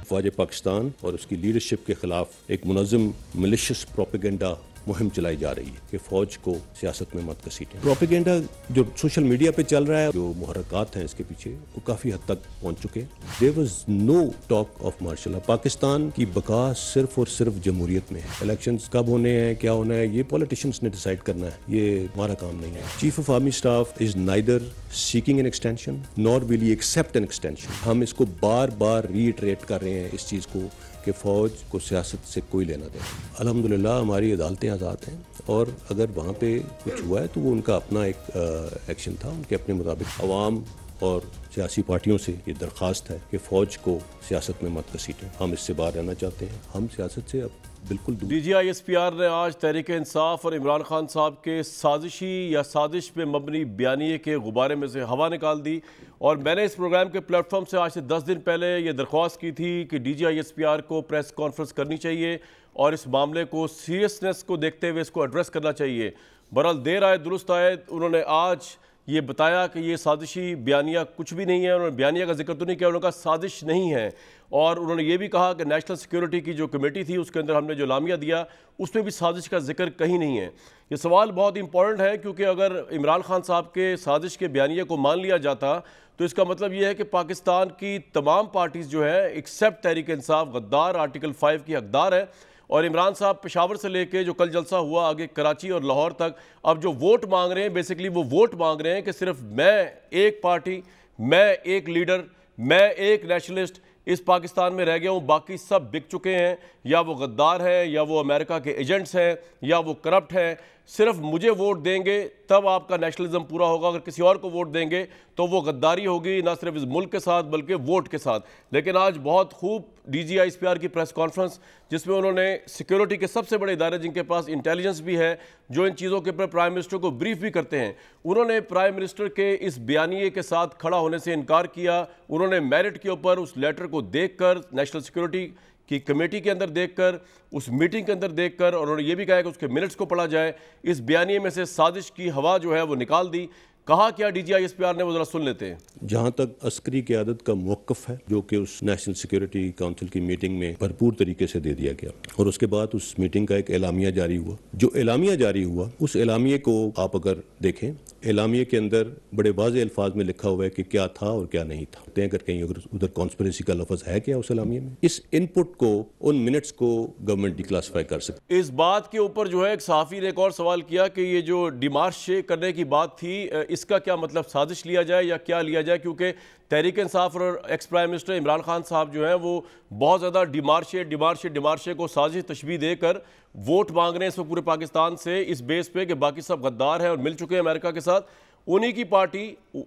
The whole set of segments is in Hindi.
अफवाज पाकिस्तान और उसकी लीडरशिप के खिलाफ एक मुनज़्ज़म मिलिशियस प्रोपेगेंडा मुहिम चलाई जा रही है कि फौज को सियासत में मत घसीटें। प्रोपेगेंडा जो सोशल मीडिया पे चल रहा है, जो मुहर्रकात हैं इसके पीछे, वो काफ़ी हद तक पहुंच चुके हैं। There was no talk of martial law. Pakistan की बका सिर्फ और सिर्फ जमहूरियत में है। इलेक्शंस कब होने हैं, क्या होना है, ये पॉलिटिशियंस ने डिसाइड करना है, ये हमारा काम नहीं है। Chief of army staff is neither seeking an extension nor will he accept an extension. हम इसको बार बार रीइटरेट कर रहे हैं इस चीज़ को कि फ़ौज को सियासत से कोई लेना देना। अल्हम्दुलिल्लाह हमारी अदालतें आज़ाद हैं और अगर वहाँ पे कुछ हुआ है तो वो उनका अपना एक एक्शन था, उनके अपने मुताबिक। अवाम और सियासी पार्टियों से ये दरख्वास्त है कि फ़ौज को सियासत में मत घसीटें। हम इससे बाहर रहना चाहते हैं, हम सियासत से अब बिल्कुल दूर। DGI-SPR ने आज तहरीक इंसाफ और इमरान खान साहब के साजिशी या साजिश पे मबनी बयानिए के गुब्बारे में से हवा निकाल दी। और मैंने इस प्रोग्राम के प्लेटफॉर्म से आज से 10 दिन पहले ये दरख्वास्त की थी कि DGI-SPR को प्रेस कॉन्फ्रेंस करनी चाहिए और इस मामले को सीरियसनेस को देखते हुए इसको एड्रेस करना चाहिए। बहरहाल देर आए दुरुस्त आए, उन्होंने आज ये बताया कि ये साजिशी बयानिया कुछ भी नहीं है। उन्होंने बयानिया का जिक्र तो नहीं किया, उन्होंने कहा साजिश नहीं है। और उन्होंने ये भी कहा कि नेशनल सिक्योरिटी की जो कमेटी थी उसके अंदर हमने जो लामिया दिया उसमें भी साजिश का जिक्र कहीं नहीं है। ये सवाल बहुत इंपॉर्टेंट है क्योंकि अगर इमरान खान साहब के साजिश के बयानिया को मान लिया जाता तो इसका मतलब ये है कि पाकिस्तान की तमाम पार्टीज़ जो है एक्सेप्ट तहरीक इंसाफ गद्दार आर्टिकल 5 की हकदार है। और इमरान साहब पेशावर से लेके जो कल जलसा हुआ आगे कराची और लाहौर तक अब जो वोट मांग रहे हैं, बेसिकली वो वोट मांग रहे हैं कि सिर्फ मैं एक पार्टी, मैं एक लीडर, मैं एक नेशनलिस्ट इस पाकिस्तान में रह गया हूँ, बाकी सब बिक चुके हैं, या वो गद्दार हैं, या वो अमेरिका के एजेंट्स हैं, या वो करप्ट हैं। सिर्फ मुझे वोट देंगे तब आपका नेशनलिज्म पूरा होगा, अगर किसी और को वोट देंगे तो वो गद्दारी होगी, ना सिर्फ इस मुल्क के साथ बल्कि वोट के साथ। लेकिन आज बहुत खूब DGI-SPR की प्रेस कॉन्फ्रेंस जिसमें उन्होंने सिक्योरिटी के सबसे बड़े इदारे जिनके पास इंटेलिजेंस भी है, जो इन चीज़ों के ऊपर प्राइम मिनिस्टर को ब्रीफ भी करते हैं, उन्होंने प्राइम मिनिस्टर के इस बयानिए के साथ खड़ा होने से इनकार किया। उन्होंने मेरिट के ऊपर उस लेटर को देखकर, नेशनल सिक्योरिटी की कमेटी के अंदर देखकर, उस मीटिंग के अंदर देखकर, और उन्होंने ये भी कहा कि उसके मिनट्स को पढ़ा जाए, इस बयानिए में से साजिश की हवा जो है वो निकाल दी। कहा क्या DGI-SPR ने, वो जरा सुन लेते हैं। जहाँ तक अस्करी क़यादत का मौक़िफ़ है जो कि उस नेशनल सिक्योरिटी काउंसिल की मीटिंग में भरपूर तरीके से दे दिया गया और उसके बाद उस मीटिंग का एक एलामिया जारी हुआ। जो एलामिया जारी हुआ उस एलामिये को आप अगर देखें, एलामिये के अंदर बड़े वाज़ेह अल्फाज में लिखा हुआ है कि क्या था और क्या नहीं था। अगर कहीं उधर कॉन्स्पिरेसी का लफ्ज़ है क्या उस एलामिये में, इस इनपुट को, उन मिनट्स को गवर्नमेंट डिक्लासिफाई कर सकती। इस बात के ऊपर जो है एक सहाफ़ी ने एक और सवाल किया कि ये जो डिमार्श करने की बात थी, इसका क्या मतलब, साजिश लिया जाए या क्या लिया जाए, क्योंकि तहरीक इंसाफ और ex prime minister Imran Khan साहब जो हैं वो बहुत ज़्यादा डिमार्शे को साजिश तशबीह देकर वोट मांग रहे हैं इस वक्त पूरे पाकिस्तान से, इस बेस पे कि बाकी सब गद्दार हैं और मिल चुके हैं अमेरिका के साथ। उन्हीं की पार्टी,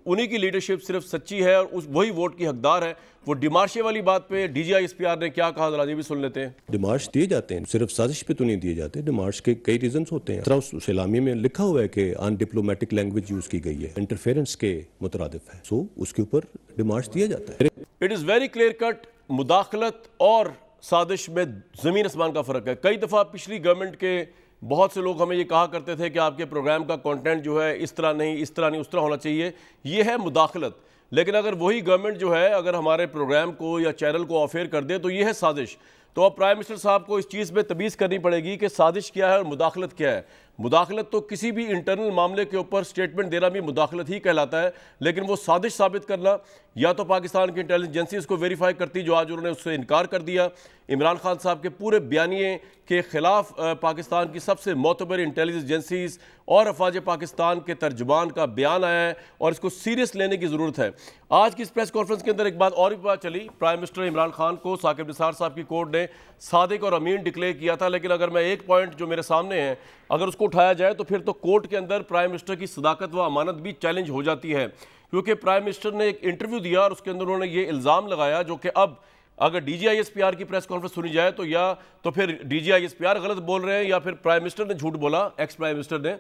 उन्हीं की लीडरशिप सिर्फ सच्ची है और वही वोट की हकदार है। वो डिमार्शे वाली बात पे DGI-SPR ने क्या कहा, जरा ये भी सुन लेते हैं। डिमार्श दिए जाते हैं, सिर्फ साजिश पे तो नहीं दिए जाते। डिमार्श के कई रीजंस होते हैं। उस इलामी में लिखा हुआ है कि अनडिप्लोमेटिक लैंग्वेज यूज की गई है, इंटरफेरेंस के मुतरादिफ है, सो उसके ऊपर डिमार्श दिया जाता है। It is very clear cut, मुदाखलत और साजिश में ज़मीन आसमान का फ़र्क है। कई दफ़ा पिछली गवर्नमेंट के बहुत से लोग हमें ये कहा करते थे कि आपके प्रोग्राम का कंटेंट जो है इस तरह नहीं, इस तरह नहीं, उस तरह होना चाहिए। ये है मुदाखलत। लेकिन अगर वही गवर्नमेंट जो है अगर हमारे प्रोग्राम को या चैनल को ऑफेयर कर दे तो ये है साजिश। तो अब प्राइम मिनिस्टर साहब को इस चीज़ में तमीज़ करनी पड़ेगी कि साजिश क्या है और मुदाखलत क्या है। मुदाखलत तो किसी भी इंटरनल मामले के ऊपर स्टेटमेंट देना भी मुदाखलत ही कहलाता है, लेकिन वो साजिश साबित करना या तो पाकिस्तान की इंटेलिजेंस एजेंसी इसको वेरीफाई करती, जो आज उन्होंने उससे इनकार कर दिया। इमरान खान साहब के पूरे बयानिए के खिलाफ पाकिस्तान की सबसे मोतबर इंटेलिजेंस एजेंसीज और अफवाज पाकिस्तान के तर्जुमान का बयान आया है और इसको सीरियस लेने की ज़रूरत है। आज की इस प्रेस कॉन्फ्रेंस के अंदर एक बात और भी पता चली, प्राइम मिनिस्टर इमरान खान को साकिब निसार साहब की कोर्ट ने सादिक और अमीन डिक्लेयर किया था, लेकिन अगर मैं एक पॉइंट जो मेरे सामने है अगर उसको उठाया जाए तो फिर तो कोर्ट के अंदर प्राइम मिनिस्टर की सदाकत व अमानत भी चैलेंज हो जाती है, क्योंकि प्राइम मिनिस्टर ने एक इंटरव्यू दिया और उसके अंदर उन्होंने ये इल्ज़ाम लगाया, जो कि अब अगर DGI-SPR की प्रेस कॉन्फ्रेंस सुनी जाए तो या तो फिर DGI-SPR गलत बोल रहे हैं या फिर प्राइम मिनिस्टर ने झूठ बोला। एक्स प्राइम मिनिस्टर ने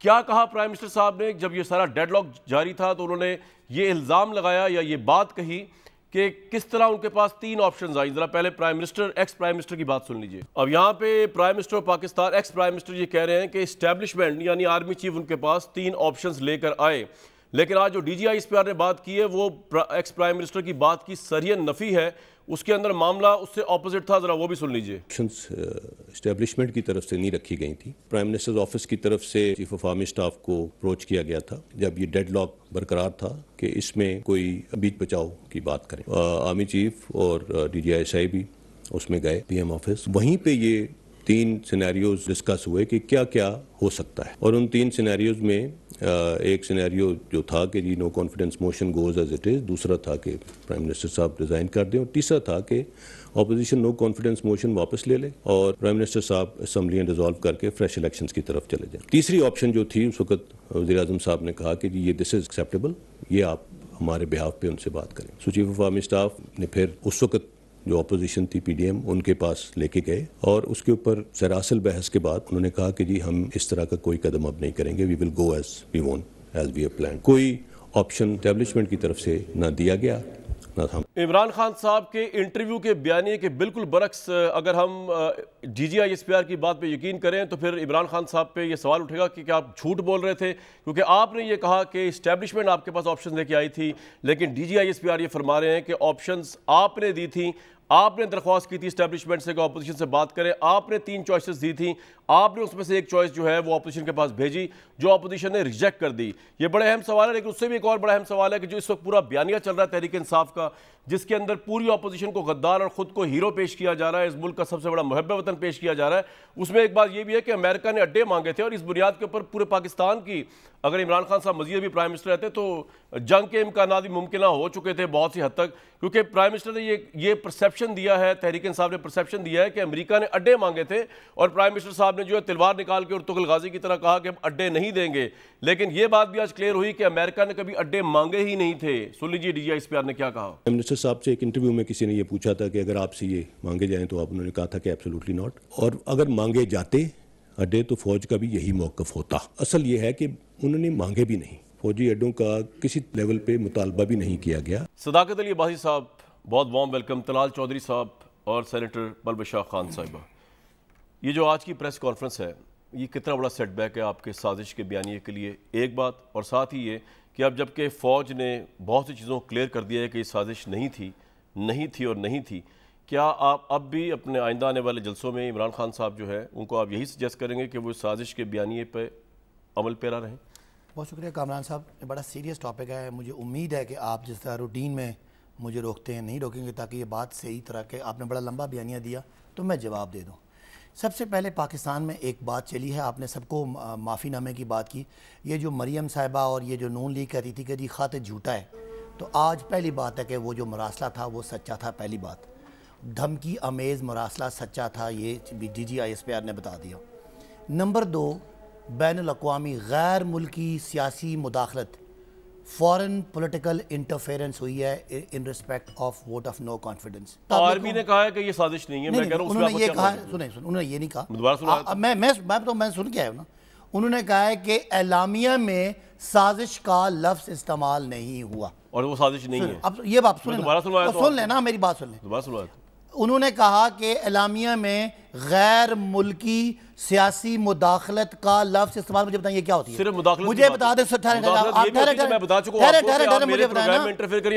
क्या कहा, प्राइम मिनिस्टर साहब ने जब ये सारा डेडलॉक जारी था तो उन्होंने ये इल्ज़ाम लगाया या ये बात कही कि किस तरह उनके पास 3 ऑप्शंस आई। जरा पहले prime minister, ex prime minister की बात सुन लीजिए। अब यहाँ पे prime minister Pakistan, ex prime minister ये कह रहे हैं कि इस्टेब्लिशमेंट यानी आर्मी चीफ उनके पास 3 ऑप्शंस लेकर आए, लेकिन आज जो DGI-SPR ने बात की है वो एक्स प्राइम मिनिस्टर की बात की सरियन नफ़ी है। उसके अंदर मामला उससे ऑपोजिट था, जरा वो भी सुन लीजिए। एस्टेब्लिशमेंट की तरफ से नहीं रखी गई थी। प्राइम मिनिस्टर ऑफिस की तरफ से चीफ ऑफ आर्मी स्टाफ को अप्रोच किया गया था जब ये डेडलॉक बरकरार था कि इसमें कोई बीच बचाव की बात करें। आर्मी चीफ और DGI भी उसमें गए PM ऑफिस। वहीं पे ये 3 सिनेरियोज डिस्कस हुए कि क्या क्या हो सकता है, और उन 3 सिनेरियोज में एक सिनेरियो जो था कि जी no confidence motion goes as it is, दूसरा था कि प्राइम मिनिस्टर साहब रिजाइन कर दें, और तीसरा था कि ऑपोजिशन नो कॉन्फिडेंस मोशन वापस ले ले और प्राइम मिनिस्टर साहब असेंबली डिसॉल्व करके फ्रेश इलेक्शंस की तरफ चले जाएं। तीसरी ऑप्शन जो थी उस वक्त वज़ीर आज़म साहब ने कहा कि जी ये दिस इज एक्सेप्टेबल, ये आप हमारे बिहाफ पे उनसे बात करें। सो चीफ ऑफ आर्मी स्टाफ ने फिर उस वक्त जो अपोजिशन थी PDM उनके पास लेके गए, और उसके ऊपर सरासल बहस के बाद उन्होंने कहा कि जी हम इस तरह का कोई कदम अब नहीं करेंगे, we will go as we want as we have plan. कोई ऑप्शन एस्टेब्लिशमेंट की तरफ से ना दिया गया ना था। इमरान खान साहब के इंटरव्यू के बयानिए के बिल्कुल बरक्स अगर हम DGI SPR की बात पे यकीन करें तो फिर इमरान खान साहब पे ये सवाल उठेगा कि क्या आप झूठ बोल रहे थे, क्योंकि आपने ये कहा कि इस्टेब्लिशमेंट आपके पास ऑप्शन लेके आई थी, लेकिन DGI SPR ये फरमा रहे हैं कि ऑप्शंस आपने दी थी, आपने दरख्वास्त की थी इस्टेब्लिशमेंट से कि अपोजिशन से बात करें, आपने 3 चॉइसेस दी थी, आपने उसमें से एक चॉइस जो है वो अपोजिशन के पास भेजी जो अपोजिशन ने रिजेक्ट कर दी। ये बड़ा अहम सवाल है, लेकिन उससे भी एक और बड़ा अहम सवाल है कि जो इस वक्त पूरा बयानिया चल रहा है तहरीक इंसाफ का, जिसके अंदर पूरी अपोजिशन को गद्दार और खुद को हीरो पेश किया जा रहा है, इस मुल्क का सबसे बड़ा मुहब्ब वतन पेश किया जा रहा है, उसमें एक बात यह भी है कि अमेरिका ने अड्डे मांगे थे, और इस बुनियाद के ऊपर पूरे पाकिस्तान की, अगर इमरान खान साहब मजीद भी प्राइम मिनिस्टर रहते तो जंग के इम्कानात भी मुमकिन हो चुके थे बहुत सी हद तक, क्योंकि प्राइम मिनिस्टर ने ये परसेप्शन दिया है, तहरीक इंसाफ ने परसेप्शन दिया है कि अमेरिका ने अड्डे मांगे थे, और प्राइम मिनिस्टर साहब ने जो है तलवार निकाल के और तुगल गाजी की तरह कहा कि हम अड्डे नहीं देंगे। लेकिन ये बात भी आज क्लियर हुई कि अमेरिका ने कभी अड्डे मांगे ही नहीं थे। सुन लीजिए DGI SPR ने क्या कहा। प्राइम मिनिस्टर साहब से एक इंटरव्यू में किसी ने ये पूछा था कि अगर आपसे ये मांगे जाएं तो आप, उन्होंने कहा था कि एब्सोल्युटली नॉट, और अगर मांगे जाते अड्डे तो फौज का भी यही मौकफ होता। असल ये है कि उन्होंने मांगे भी नहीं, फौजी अड्डों का किसी लेवल पे मुतालबा भी नहीं किया गया। सदाकत अली अब्बासी साहब बहुत वार्म वेलकम, तलाल चौधरी साहब और सेनेटर बलबशाह खान साहिबा, ये जो आज की प्रेस कॉन्फ्रेंस है ये कितना बड़ा सेटबैक है आपके साजिश के बयानिए के लिए, एक बात, और साथ ही ये कि अब जबकि फ़ौज ने बहुत सी चीज़ों को क्लियर कर दिया है कि ये साजिश नहीं थी और नहीं थी, क्या आप अब भी अपने आइंदा आने वाले जलसों में इमरान खान साहब जो है उनको आप यही सजेस्ट करेंगे कि वो साजिश के बयानिए पर अमल पेरा रहें? बहुत शुक्रिया कामरान साहब, ये बड़ा सीरियस टॉपिक है। मुझे उम्मीद है कि आप जिस तरह रूटीन में मुझे रोकते हैं नहीं रोकेंगे, ताकि ये बात सही तरह के, आपने बड़ा लंबा बयानिया दिया तो मैं जवाब दे दूँ। सबसे पहले पाकिस्तान में एक बात चली है, आपने सबको माफ़ीनामे की बात की, ये जो मरियम साहिबा और ये जो नून लीग कहती थी कि जी खाते झूठा है, तो आज पहली बात है कि वो जो मरासला था वो सच्चा था। पहली बात, धमकी अमेज़ मरासला सच्चा था, ये DGI SPR ने बता दिया। नंबर 2, बैनुल-अक़वामी गैर मुल्की सियासी मुदाखलत, फॉरेन पॉलिटिकल इंटरफेरेंस हुई है in respect of vote of no confidence. Army ने कहा है कि ये साजिश नहीं है। मैं कह रहा हूं उन्होंने ये कहा, उन्होंने ये नहीं कहा, मैं सुन के आया हूं ना, उन्होंने कहा है कि एलामिया में साजिश का लफ्ज इस्तेमाल नहीं हुआ और वो साजिश नहीं है। अब ये बात सुन लेना, मेरी बात सुन ले। उन्होंने कहा कि एलामिया में गैर मुल्की सियासी मुदाखलत का लफ्ज इस्तेमाल, मुझे बताइए क्या होती है? सिर्फ मुदाखलत, मुझे बता दे, मैं बता चुका हूं, मुझे बताना,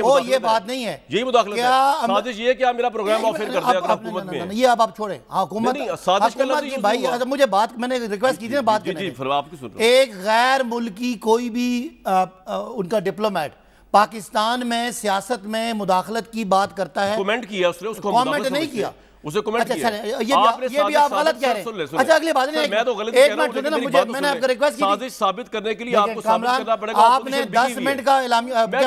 ओ ये बात नहीं है, यही मुदाखलत है। साजिश ये कि आप मेरा प्रोग्राम ऑफर कर दें अगर हुकूमत में, ये अब छोड़े हुकूमत की भाई, मुझे बात, मैंने रिक्वेस्ट की थी ना बात करने की। एक गैर मुल्की कोई भी उनका डिप्लोमेट पाकिस्तान में सियासत में मुदाखलत की बात करता है, कमेंट किया उसने, उसको कमेंट नहीं किया, उसे कमेंट किया। ये भी आप गलत कह रहे हैं। अच्छा अगली बात नहीं, मैं तो गलत कह रहा हूं, मुझे, मैंने आपको रिक्वेस्ट की साजिश साबित करने के लिए आपको साबित करना पड़ेगा। आपने 10 मिनट का एलामिया, मैं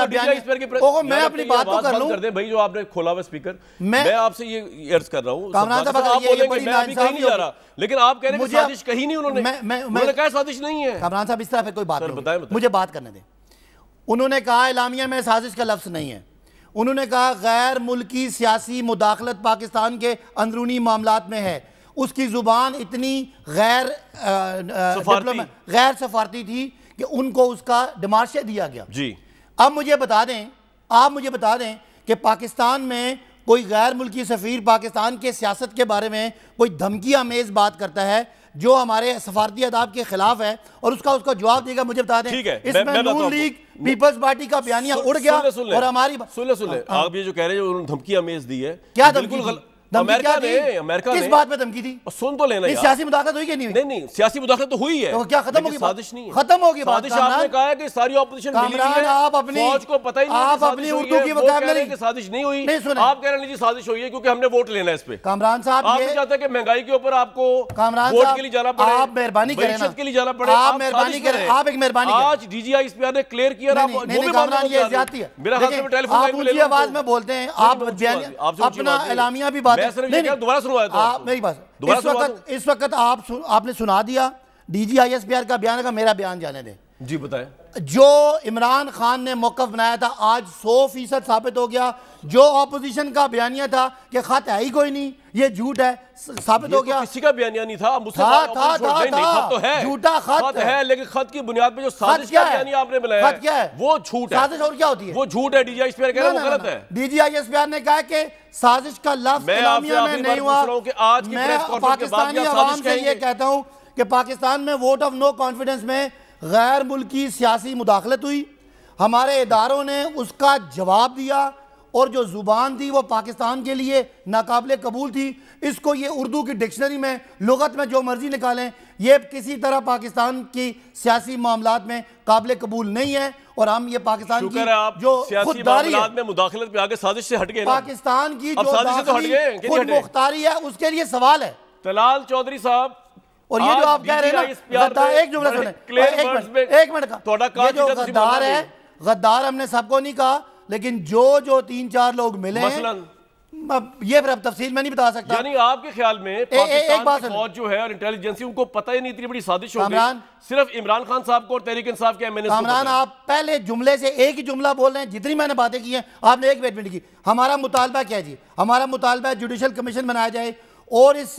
अपनी बात तो कर लूं भाई, जो आपने खोला हुआ स्पीकर, मैं आपसे ये अर्ज कर रहा हूं, आप बोलेंगे मैं अभी कहीं नहीं जा रहा, लेकिन आप कह रहे हैं साजिश कहीं नहीं, उन्होंने कहा साजिश नहीं है। कामरान साहब इस तरह कोई बात नहीं, मुझे बात करने दें। उन्होंने कहा एलामिया में साजिश का लफ्ज नहीं है, उन्होंने कहा गैर मुल्की सियासी मुदाखलत पाकिस्तान के अंदरूनी मामलात में है, उसकी जुबान इतनी गैर सफारती थी कि उनको उसका डिमार्शे दिया गया जी। अब मुझे बता दें, आप मुझे बता दें कि पाकिस्तान में कोई गैर मुल्की सफ़ीर पाकिस्तान के सियासत के बारे में कोई धमकी आमेज बात करता है, जो हमारे सफारती आदाब के खिलाफ है और उसका जवाब देगा, मुझे बता दें। ठीक है, इसमें नून लीग पीपल्स पार्टी का बयानिया उड़ गया और हमारी सुन ले आप ये जो कह रहे हैं उन्होंने धमकी अमेज दी है, क्या धमकी? अमेरिका ने किस बात पे धमकी थी? सुन तो लेना यार। सियासी मुदाखलत हुई कि नहीं हुई? नहीं सियासी मुदाखलत तो हुई है, तो क्या खत्म होगी? साजिश नहीं है, खत्म होगी बात। साजिश आपने कहा है कि सारी ऑपोजिशन मिली हुई है, आप अपनी फौज को पता ही नहीं आप अपनी उर्दू की वोकैबुलरी कि साजिश नहीं हुई। नहीं सुने, आप कह रहे हैं जी साजिश हुई है क्योंकि हमने वोट लेना है इस पे। कामरान साहब आप चाहते हैं कि महंगाई के ऊपर आपको वोट के लिए जाना पड़े, आप मेहरबानी करें ना, के लिए जाना पड़े, आप मेहरबानी करें, आप एक मेहरबानी करें। आज डीजीआई इस ने क्लियर किया ना, वो भी कामरान ये ज्यादती है। मेरा हाथ में टेलीफोन लाइन में ले लो, आवाज में बोलते हैं आप, अपना एलामिया भी बात दोबारा सुनवाया आप मेरी बात। इस वक्त आपने सुना दिया DGISPR का बयान का, मेरा बयान जाने दें जी। बताएं। जो इमरान खान ने मौकफ बनाया था आज 100% साबित हो गया। जो ऑपोजिशन का बयानिया था कि खत है ही कोई नहीं, ये झूठ है, साबित हो गया। किसी का बयानिया नहीं था, मुझसे खत तो है, झूठा खत है, लेकिन खत की बुनियाद पे जो साजिश का बयानिया आपने बनाया खत क्या है? वो झूठ है। साजिश और क्या होती है? वो झूठ है। DGISPR कह रहा है वो गलत है। DGISPR ने कहा कि साजिश का लफ्ज इलामिया में नहीं हुआ। मैं पाकिस्तानी आवाम से ये कहता हूं कि पाकिस्तान में वोट ऑफ नो कॉन्फिडेंस में गैर मुल्की सियासी मुदाखलत हुई, हमारे इदारों ने उसका जवाब दिया और जो जुबान थी वो पाकिस्तान के लिए नाकाबिले कबूल थी। इसको ये उर्दू की डिक्शनरी में लुगत में जो मर्जी निकालें, ये किसी तरह पाकिस्तान की सियासी मामलात में काबिले कबूल नहीं है। और हम ये पाकिस्तान की जो खुददारी है में मुदाखलत पे आगे साजिश से हट गए, पाकिस्तान की जो खुद मुख्तारी है उसके लिए सवाल है। तलाल चौधरी साहब, और ये जो आप कह रहे हैं ना, एक जुमला सुने, एक मिनट का, ये जो गद्दार है, गद्दार हमने सबको नहीं कहा, लेकिन जो 3-4 लोग मिले ये फिर अब तफसील में नहीं बता सकता। यानी आपके ख्याल में पाकिस्तान की फौज जो है और इंटेलिजेंस उनको पता ही नहीं इतनी बड़ी साजिश हो गई, सिर्फ इमरान खान साहब को और तहरीक इंसाफ के MNA। कामरान आप पहले जुमले से एक ही जुमला बोल रहे हैं, जितनी मैंने बातें की हैं आपने एक मिनट की। हमारा मुतालबा क्या है जी? हमारा मुतालबा है जुडिशल कमीशन बनाया जाए और इस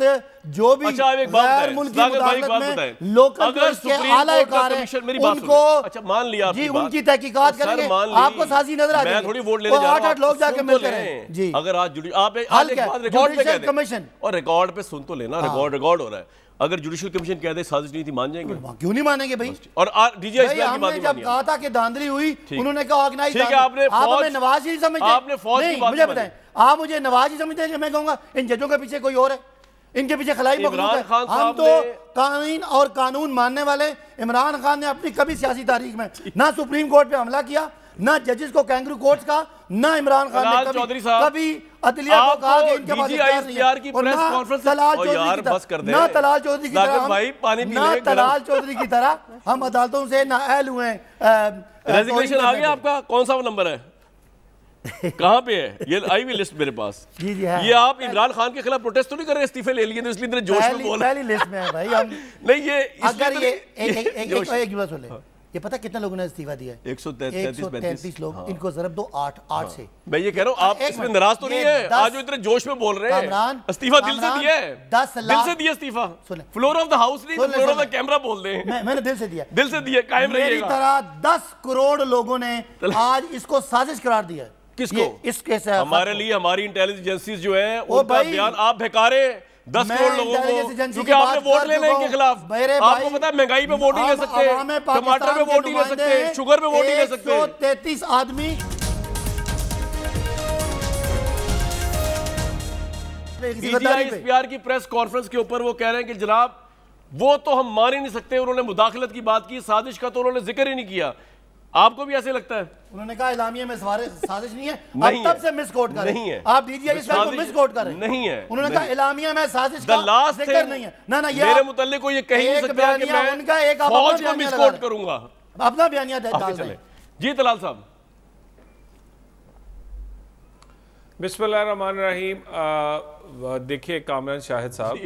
जो भी गैर मुल्की मुदाखलत में लोकल के आला-ए-कार हैं उनको मान लिया जी, उनकी तहकीकात करेंगे। आपको साजी नजर आ जाएगी, थोड़ी वोट लेने जा रहा हूं, 8-8 लोग जाके मिलते रहे जी। अगर आज आप रिकॉर्ड पे कमीशन और रिकॉर्ड पे सुन तो लेना, रिकॉर्ड हो रहा है। अगर जुडिशल कमीशन कह दे साजिश नहीं थी, मान जाएंगे? क्यों नहीं मानेंगे भाई? और DGISPR की बात नहीं, जब कहा था कि धांधली हुई, उन्होंने कहा ऑर्गेनाइज। आपने नवाज ही समझते, आपने फौज की बात मुझे बताएं, आप मुझे नवाज ही समझते हैं कि मैं कहूंगा इन जजों के पीछे कोई और है, इनके पीछे खलाई मखलूक है? हम तो कानून और कानून मानने वाले। इमरान खान ने अपनी कभी सियासी तारीख में ना सुप्रीम कोर्ट पे हमला किया, ना जजेस को कैंगरू कोर्ट्स का, ना इमरान खान ने कभी अदलिया को कहा कि इनके पास इख्तियार नहीं है। और ना तलाल चौधरी की तरह हम अदालतों से नाअहल हुए। रेजिग्नेशन आ गया आपका? कौन सा नंबर है? कहाँ पे है? ये आई हुई लिस्ट मेरे पास। जी जी है। ये आप इमरान खान के खिलाफ प्रोटेस्ट तो नहीं कर रहे? इस्तीफे ले लिए तो इसलिए इतने जोश में बोल। पहली लिस्ट में है भाई हम। नहीं ये अगर ये एक जुमला सुन ले, ये पता कितने लोगों ने इस्तीफा दिया है? 133 लोग। इनको जरब दो 8 से। मैं ये कह रहा हूँ आप इसमें नाराज तो नहीं है? आज जो इतने जोश में बोल रहे हैं, इस्तीफा दिल से दिया है? 10 लाख दिल से दिया इस्तीफा? फ्लोर ऑफ द हाउस नहीं, फ्लोर ऑफ द कैमरा बोल रहे हैं। मैंने दिल से दिया, दिल से दिया। कायम रहिएगा। मेरी तरह 10 करोड़ लोगों ने आज इसको साजिश करार दिया है। किसको? इसके से हमारे लिए हमारी इंटेलिजेंस एजेंसीज जो है उनका बयान आप बेकारे 10 करोड़ लोगों को, क्योंकि आपने वोट लेने के खिलाफ। आपको पता है महंगाई पे वोट नहीं ले सकते, टमाटर पे वोट नहीं ले सकते, शुगर पे वोट नहीं ले सकते। 133 आदमी DGISPR की प्रेस कॉन्फ्रेंस के ऊपर वो कह रहे हैं कि जनाब वो तो हम मान ही नहीं सकते। उन्होंने मुदाखलत की बात की, साजिश का तो उन्होंने जिक्र ही नहीं किया। आपको भी ऐसे लगता है? उन्होंने कहा इलामिया में साजिश नहीं है। नहीं तब से मिसकोट कर रहे हैं आप। DGISPR को मिसकोट कर रहे हैं। नहीं है। उन्होंने कहा इलामिया में साजिश का जिक्र नहीं है। ना ये मेरे मुताल्लिक को ये कह नहीं सकता कि मैं उनका एक फौज को मिसकोट करूंगा। अपना बयानिया डाल दें। जी तलाल साहब। बिस्मिल्लाहिर्रहमानिर्रहीम। देखिए कामरान शाहिद साहब,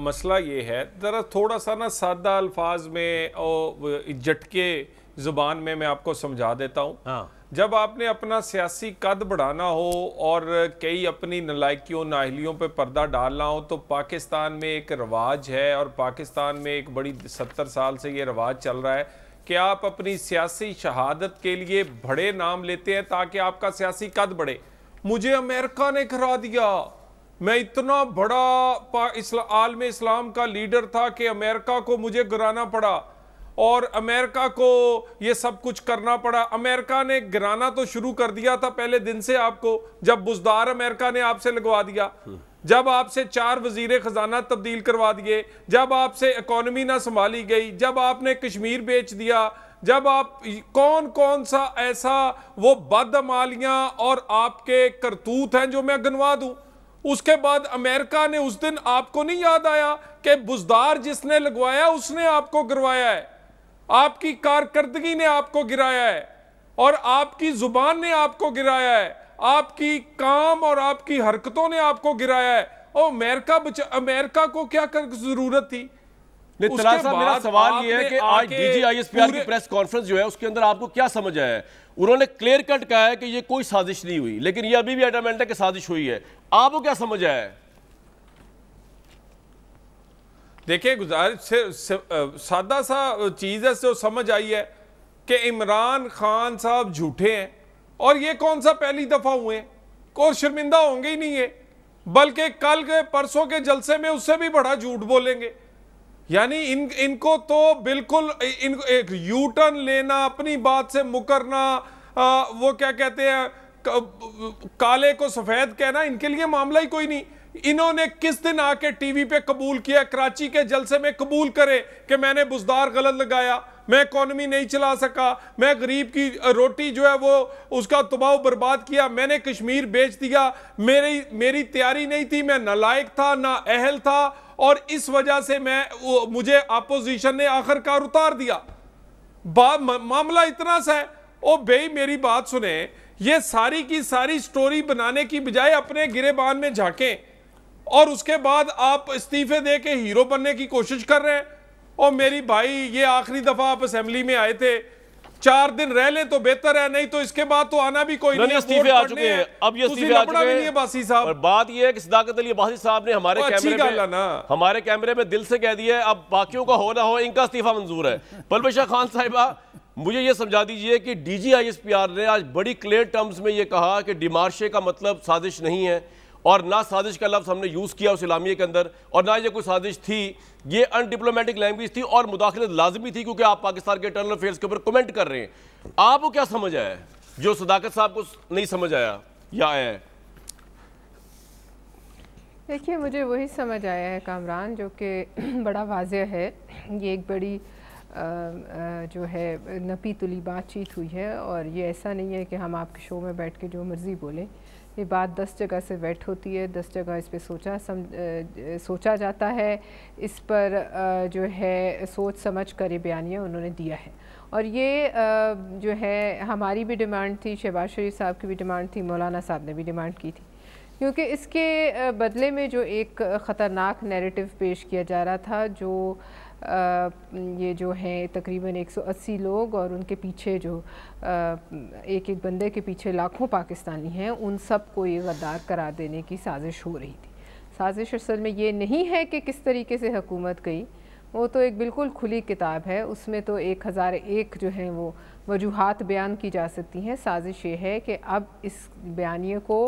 मसला ये है, ज़रा थोड़ा सा ना सादा अल्फाज में और झटके ज़ुबान में मैं आपको समझा देता हूँ। जब आपने अपना सियासी कद बढ़ाना हो और कई अपनी नलायकियों नाहलियों पे पर्दा डालना हो, तो पाकिस्तान में एक रवाज है और पाकिस्तान में एक बड़ी 70 साल से ये रवाज चल रहा है कि आप अपनी सियासी शहादत के लिए बड़े नाम लेते हैं ताकि आपका सियासी कद बढ़े। मुझे अमेरिका ने हरा दिया, मैं इतना बड़ा आलम इस्लाम का लीडर था कि अमेरिका को मुझे गिराना पड़ा और अमेरिका को ये सब कुछ करना पड़ा। अमेरिका ने गिराना तो शुरू कर दिया था पहले दिन से आपको, जब बुजदार अमेरिका ने आपसे लगवा दिया, जब आपसे 4 वजीर खजाना तब्दील करवा दिए, जब आपसे इकोनॉमी ना संभाली गई, जब आपने कश्मीर बेच दिया, जब आप कौन कौन सा ऐसा वो बदअमालियां और आपके करतूत हैं जो मैं गिनवा दूं। उसके बाद अमेरिका ने उस दिन आपको नहीं याद आया कि बुजदार जिसने लगवाया उसने आपको गिरवाया है, आपकी कारकर्दगी ने आपको गिराया है और आपकी जुबान ने आपको गिराया है, आपकी काम और आपकी हरकतों ने आपको गिराया है। और अमेरिका को क्या जरूरत थी? तलाल साहब, मेरा सवाल यह है कि आज DGISPR की प्रेस कॉन्फ्रेंस जो है उसके अंदर आपको क्या समझ आया है? उन्होंने क्लियर कट कहा है कि ये कोई साजिश नहीं हुई, लेकिन ये अभी भी एडमेंट है कि साजिश हुई है। आपको क्या समझ आया है? देखिए, गुजारिश से सादा सा चीज है जो समझ आई है कि इमरान खान साहब झूठे हैं और ये कौन सा पहली दफा हुए हैं, और शर्मिंदा होंगे ही नहीं है, बल्कि कल के परसों के जलसे में उससे भी बड़ा झूठ बोलेंगे। यानी इनको तो बिल्कुल एक यू टर्न लेना, अपनी बात से मुकरना, वो क्या कहते हैं, काले को सफेद कहना, इनके लिए मामला ही कोई नहीं। इन्होंने किस दिन आके टीवी पे कबूल किया, कराची के जलसे में कबूल करे कि मैंने बुजदार गलत लगाया, मैं इकोनॉमी नहीं चला सका, मैं गरीब की रोटी जो है वो उसका तबाह बर्बाद किया, मैंने कश्मीर बेच दिया, मेरी तैयारी नहीं थी, मैं नालायक था, ना अहल था, और इस वजह से मुझे अपोजिशन ने आखिरकार उतार दिया। मामला इतना सा है। ओ भाई, मेरी बात सुने, ये सारी की सारी स्टोरी बनाने की बजाय अपने गिरेबान में झांकें और उसके बाद आप इस्तीफे दे के हीरो बनने की कोशिश कर रहे हैं। और मेरी भाई, ये आखिरी दफा आप असेंबली में आए थे, 4 दिन रह लें तो बेहतर है, नहीं तो इसके बाद तो आना भी कोई नहीं। इस्तीफे आ चुके हैं, अब ये इस्तीफे आ चुके हैं बासी साहब। और बात ये है कि सदाकत अली अब्बासी साहब ने हमारे कैमरे में दिल से कह दिया है, अब बाकियों का हो ना हो, इनका इस्तीफा मंजूर है। परवेशा खान साहिबा, मुझे ये समझा दीजिए कि DGISPR ने आज बड़ी क्लियर टर्म्स में ये कहा कि डिमार्शे का मतलब साजिश नहीं है, और ना साजिश का लफ्ज़ हमने यूज़ किया उस इलामिये के अंदर, और ना ये कोई साजिश थी, ये अनडिप्लोमेटिक लैंग्वेज थी और मुदाखलत लाजमी थी क्योंकि आप पाकिस्तान के इंटरनल अफेयर्स के ऊपर कमेंट कर रहे हैं। आपको क्या समझ आया है जो सदाकत साहब को नहीं समझ आया या आया है? देखिए, मुझे वही समझ आया है कामरान, जो कि बड़ा वाज़ेह है। ये एक बड़ी जो है नपी तुली बातचीत हुई है, और ये ऐसा नहीं है कि हम आपके शो में बैठ के जो मर्ज़ी बोलें। ये बात 10 जगह से वेट होती है, 10 जगह इस पे सोचा जाता है, इस पर जो है सोच समझ कर ये बयानिया उन्होंने दिया है। और ये जो है हमारी भी डिमांड थी, शहबाज शरीफ साहब की भी डिमांड थी, मौलाना साहब ने भी डिमांड की थी, क्योंकि इसके बदले में जो एक ख़तरनाक नैरेटिव पेश किया जा रहा था, जो ये जो हैं तकरीबन 180 लोग और उनके पीछे जो एक एक बंदे के पीछे लाखों पाकिस्तानी हैं, उन सब को ये गद्दार करार देने की साजिश हो रही थी। साजिश असल में ये नहीं है कि किस तरीके से हुकूमत गई, वो तो एक बिल्कुल खुली किताब है, उसमें तो 1001 जो हैं वो वजूहात बयान की जा सकती हैं। साजिश ये है कि अब इस बयानिए को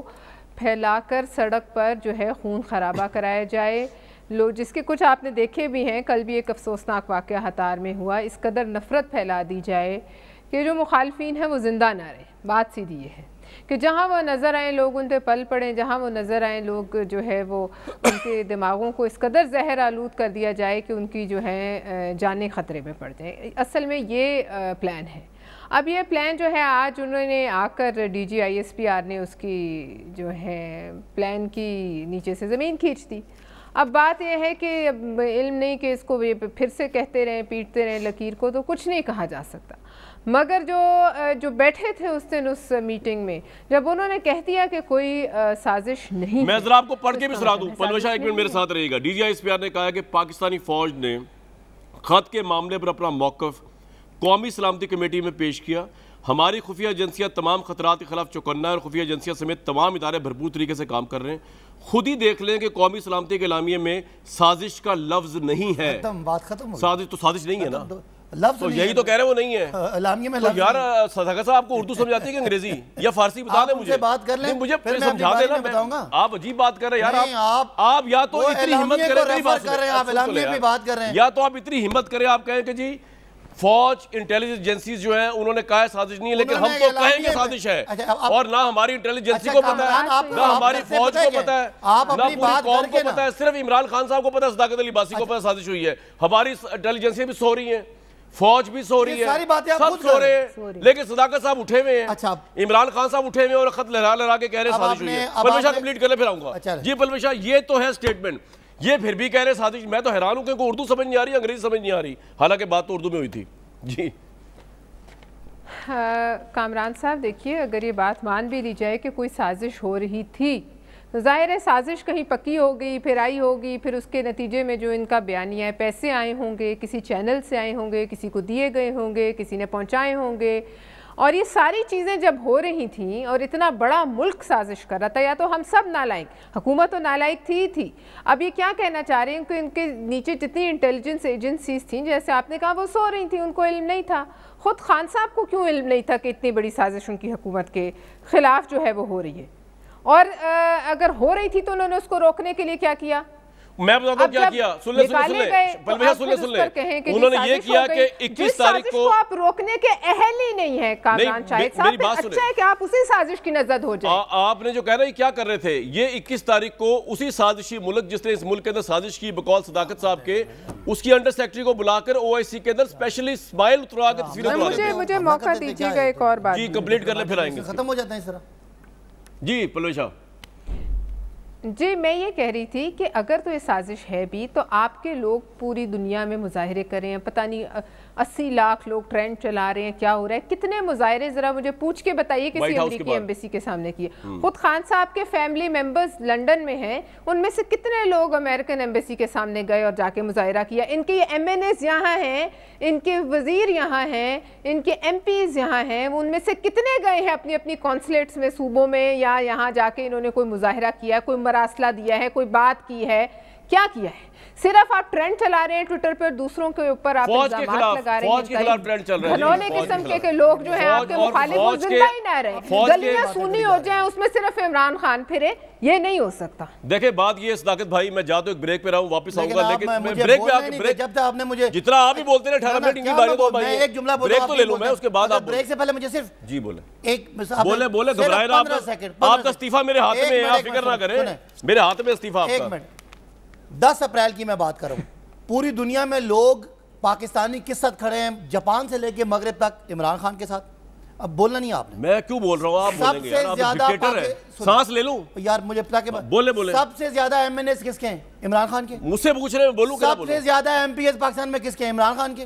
फैलाकर सड़क पर जो है खून खराबा कराया जाए। जिसके कुछ आपने देखे भी हैं, कल भी एक अफसोसनाक वाक़या हतार में हुआ, इस कदर नफ़रत फैला दी जाए कि जो मुखालफीन हैं वो ज़िंदा ना रहे। बात सीधी ये है कि जहाँ वो नज़र आए लोग उन पर पल पड़ें, जहाँ वो नज़र आए लोग जो है वो उनके दिमागों को इस कदर जहर आलूद कर दिया जाए कि उनकी जो है जानें ख़तरे में पड़ जाए। असल में ये प्लान है। अब ये प्लान जो है आज उन्होंने आकर DGISPR ने उसकी जो है प्लान की नीचे से ज़मीन खींच दी। अब बात यह है कि इल्म नहीं कि इसको फिर से कहते रहें, पीटते रहें लकीर को, तो कुछ नहीं कहा जा सकता। मगर जो बैठे थे उस दिन उस मीटिंग में, जब उन्होंने कह दिया कि कोई साजिश नहीं, मैं जरा आपको पढ़ के भी सुना दूं। परवेशा, एक मिनट मेरे साथ रहिएगा। DGISPR ने कहा है कि पाकिस्तानी फौज ने खत के मामले पर अपना मौक़िफ़ कौमी सलामती कमेटी में पेश किया। हमारी खुफिया एजेंसियाँ तमाम खतरात के खिलाफ चौकन्ना और खुफिया एजेंसियाँ समेत तमाम इदारे भरपूर तरीके से काम कर रहे हैं। खुद ही देख लें कि कौमी सलामती के एलामिये में साजिश का लफ्ज नहीं है। बात खत्म हो, साजिश तो साजिश नहीं है ना। लफ्ज़ तो नहीं यही है। तो कह रहे हैं वो नहीं है। एलामिया में तो लफ्ज़ यार नहीं। सदाकत साहब आपको उर्दू समझ आती है कि अंग्रेजी या फारसी बता आप दें उनसे मुझे। बात कर लें, नहीं, मुझे फिर मैं अपनी समझा बारी देना। में बताऊंगा। आप अजीब बात कर रहे हैं नहीं, यार। आप या तो वो इतनी हिम्मत एलामिया करें, को मेरी बात रेफर कर रहे हैं, आप सुन तो ले एलामिया यार। पे बात कर रहे हैं। या तो आप इतनी हिम्मत करें, आप कहें कि जी फौज इंटेलिजेंस एजेंसीज जो है उन्होंने कहा है साजिश नहीं है, लेकिन हम उन्होंने तो एलामिया कहेंगे में- साजिश है। अच्छा, और ना हमारी इंटेलिजेंस एजेंसी अच्छा, को पता कामरान, है, आप- ना आप हमारी कैसे फौज पता है को पता है, आप ना अपनी पूरी बात कौम करके को पता है। सिर्फ इमरान खान साहब को पता है, सदाकत अली बासी को पता है साजिश हुई है। हमारी इंटेलिजेंसियां भी सो रही हैं, फौज भी सो रही ये है, सारी बातें आप सब खुद सो कर रहे रहे हैं, लेकिन सदाकत साहब उठे हुए हैं। अच्छा, इमरान खान साहब उठे हुए हैं और खत लहरा लहरा के कह रहे हैं अब साजिश हुई आपने- है। अब पलवेशा आपने- कंप्लीट कर ले फिर आऊंगा। अच्छा। जी पलवेशा, ये तो है स्टेटमेंट, ये फिर भी कह रहे हैं साजिश। मैं तो हैरान हूं कि उर्दू समझ नहीं आ रही, अंग्रेजी समझ नहीं आ रही, हालांकि बात तो उर्दू में हुई थी। जी कामरान साहब, देखिए, अगर ये बात मान भी ली जाए कि कोई साजिश हो रही थी, तो जाहिर है साजिश कहीं पक्की हो गई, फिर आई होगी, फिर उसके नतीजे में जो इनका बयानिया है, पैसे आए होंगे, किसी चैनल से आए होंगे, किसी को दिए गए होंगे, किसी ने पहुंचाए होंगे। और ये सारी चीज़ें जब हो रही थी और इतना बड़ा मुल्क साजिश कर रहा था, या तो हम सब नालायक, हुकूमत तो नालायक थी। अब ये क्या कहना चाह रहे हैं कि इनके नीचे जितनी इंटेलिजेंस एजेंसीज थी, जैसे आपने कहा, वो सो रही थी, उनको इल्म नहीं था। ख़ुद खान साहब को क्यों इल्म नहीं था कि इतनी बड़ी साजिश उनकी हुकूमत के ख़िलाफ़ जो है वो हो रही है? और अगर हो रही थी तो उन्होंने उसको रोकने के लिए क्या किया? मैं बताता हूं क्या किया। सुन ले पलवेशा, सुन ले। उन्होंने ये किया कि 21 तारीख को आप रोकने के अहल ही नहीं है कामरान शाहिद साहब। अच्छा है कि आप उसी साजिश की नज़र हो जाए। आपने जो कह रहे हैं क्या कर रहे थे, ये 21 तारीख को उसी साजिशी मुल्क जिसने इस मुल्क के अंदर साजिश की बकौल सदाकत साहब के, उसकी अंडर सेक्रेटरी को बुलाकर OIC के अंदर स्पेशली स्माइल उतरा के तस्वीरें उतरा रहे थे। मुझे मौका दीजिएगा एक और बात। जी कंप्लीट कर ले फिर आएंगे। खत्म हो जाता है इस तरह। जी पलवेशा जी, मैं ये कह रही थी कि अगर तो ये साजिश है भी, तो आपके लोग पूरी दुनिया में मुजाहरे कर रहे हैं, पता नहीं 80 लाख लोग ट्रेंड चला रहे हैं, क्या हो रहा है, कितने मुजाहरे ज़रा मुझे पूछ के बताइए किसी अमेरिकी एम्बेसी के सामने किए। खुद खान साहब के फैमिली मेंबर्स लंदन में हैं, उनमें से कितने लोग अमेरिकन एम्बेसी के सामने गए और जाके मुजाहरा किया। इनके MNAs यहाँ हैं, इनके वजीर यहाँ हैं, इनके MPs यहाँ हैं, उनमें से कितने गए हैं अपनी अपनी कॉन्सुलेट्स में, सूबों में, या यहाँ जाके इन्होंने कोई मुजाहरा किया, कोई मरासला दिया है, कोई बात की है, क्या किया है? सिर्फ आप ट्रेंड चला रहे हैं ट्विटर पर, दूसरों के ऊपर आप इल्जामात लगा रहे हैं। फौज के खिलाफ ट्रेंड चल रहा है। घनौने किस्म के लोग जो हैं आपके मुखालिफ, वो जिंदा ही ना रहे, गलियां सूनी हो जाएं, उसमें सिर्फ इमरान खान फिरे, ये नहीं हो सकता। देखिए बात ये सदाकत भाई, मैं जा तो एक ब्रेक पे रहा हूं, वापस आऊंगा, लेकिन मैं ब्रेक पे आके ब्रेक जब तक आपने मुझे जितना आप ही बोलते रहे 18 मिनट की बारी दो भाई, मैं एक जुमला ब्रेक तो ले लूं मैं, उसके बाद आप ब्रेक से पहले मुझे सिर्फ जी बोले बोले घबराए ना। आपका इस्तीफा मेरे हाथ में है, आप फिक्र ना करें, मेरे हाथ में इस्तीफा आपका। 1 मिनट, 10 अप्रैल की मैं बात कर रहा हूं। पूरी दुनिया में लोग पाकिस्तानी किस साथ खड़े हैं, जापान से लेके मगरब तक इमरान खान के साथ। अब बोलना नहीं आपने, मैं क्यों बोल रहा हूं, आप बोलेंगे यार, आप डिक्टेटर हैं। सांस ले लूं यार, मुझे पता के बोले सबसे ज्यादा MNAs किसके हैं? इमरान खान के। मुझसे पूछ रहे हैं, बोलूं क्या? सबसे ज्यादा MPs पाकिस्तान में किसके हैं? इमरान खान के।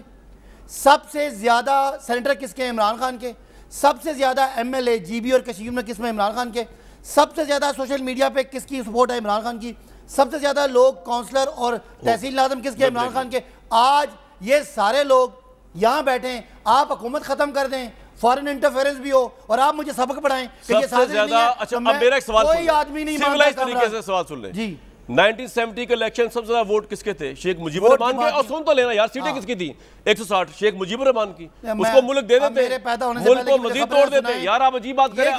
सबसे ज्यादा सेनेटर किसके हैं? इमरान खान के। सबसे ज्यादा MLA GB और कश्मीर में किसमें? इमरान खान के। सबसे ज्यादा सोशल मीडिया पे किसकी सपोर्ट है? इमरान खान की। सबसे ज्यादा लोग काउंसलर और तहसील नाज़िम किसके? इमरान खान के। आज ये सारे लोग यहाँ बैठे हैं, आप हुकूमत खत्म कर दें, फॉरेन इंटरफेरेंस भी हो, और आप मुझे सबक पढ़ाएं कि ये सबसे ज्यादा। अच्छा अब मेरा एक सवाल, कोई आदमी नहीं सिविलाइज तरीके से सवाल सुन ले जी। 1970 के इलेक्शन सबसे ज्यादा वोट किसके थे? शेख मुजीबुर रहमान के। और सुन तो लेना यार, सीटें किसकी थी? 160 शेख मुजीबुर रहमान की। उसको मुल्क दे देते, मुल्क को मजीद तोड़ देते। यार आप अजीब बात करें,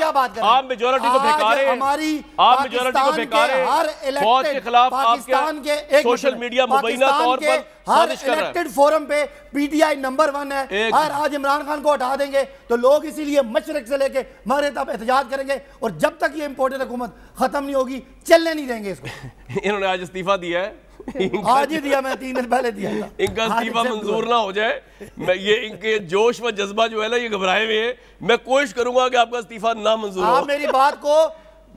आप मेजोरिटी को बेकारे, आप मेजोरिटी को बेकारे, फौज के खिलाफ आपके सोशल मीडिया मुबैना तौर पर साजिश कर रहा है। इलेक्टेड फोरम पे PTI नंबर 1 है। आज इमरान खान को हटा देंगे तो लोग इसीलिए मशरक से लेके मगरिब तक एहतजाज करेंगे, और जब तक ये इंपोर्टेड हुकूमत खत्म नहीं होगी चलने नहीं देंगे इसको। इन्होंने आज इस्तीफा दिया है, आज ही दिया, मैं 3 दिन पहले दिया था। इनका इस्तीफा मंजूर ना हो जाए, मैं ये इनके जोश व जज्बा जो है ना, ये घबराए हुए हैं। मैं कोशिश करूंगा कि आपका इस्तीफा ना मंजूर हो। आप मेरी बात को